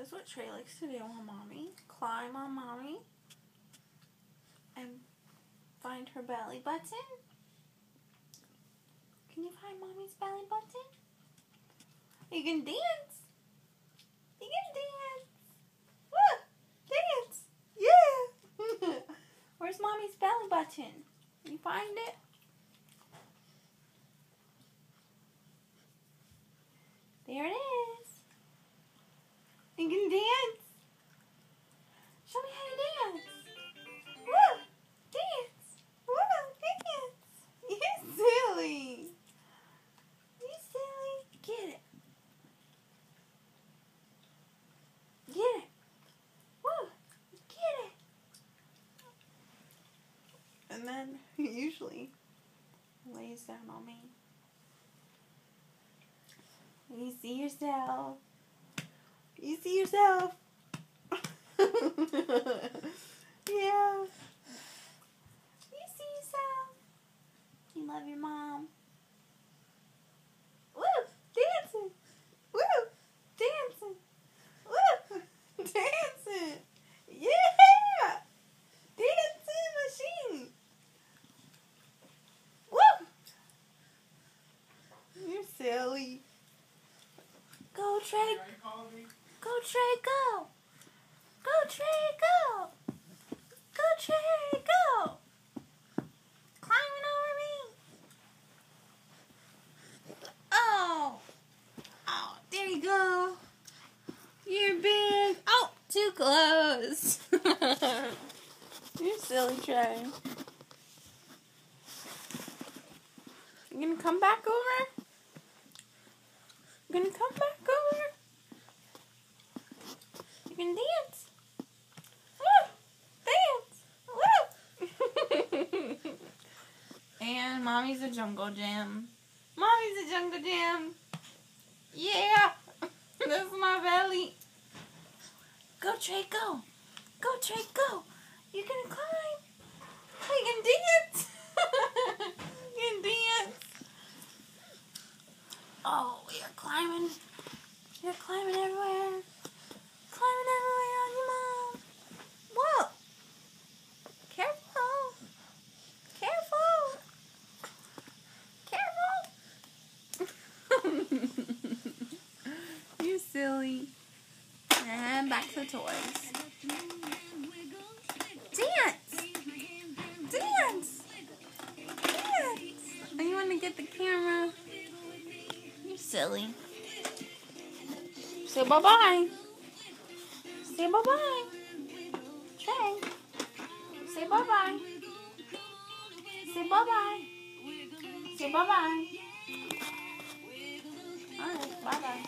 That's what Trey likes to do on Mommy. Climb on Mommy. And find her belly button. Can you find Mommy's belly button? You can dance. You can dance. Woo! Dance. Yeah. Where's Mommy's belly button? Can you find it? There it is. You can dance. Show me how to dance. Woo! Dance. Woo! Dance. You silly. You silly. Get it. Get it. Woo! Get it. And then he usually lays down on me. You see yourself. You see yourself. Yeah. You see yourself. You love your mom. Woo! Dancing. Woo! Dancing. Woo! Dancing. Yeah! Dancing machine. Woo! You're silly. Go, Trey. Go, Trey, go. Go, Trey, go. Go, Trey, go. Climbing over me. Oh. Oh, there you go. You're big. Oh, too close. You're silly, Trey. You gonna come back over? You gonna come back over? You can dance. Woo! Dance. Woo! And Mommy's a jungle gym. Mommy's a jungle gym. Yeah. That's my belly. Go, Trey, go. Go, Trey, go. You can climb. You can dance. You can dance. Oh, you're climbing. You're climbing everywhere. Climbing everywhere on your mom. Whoa. Careful. Careful. Careful. You silly. And back to the toys. Dance. Dance. Dance. Oh, you want to get the camera? You're silly. Say bye-bye. Say bye-bye. Trey. Say bye-bye. Say bye-bye. Say bye-bye. Alright, bye-bye.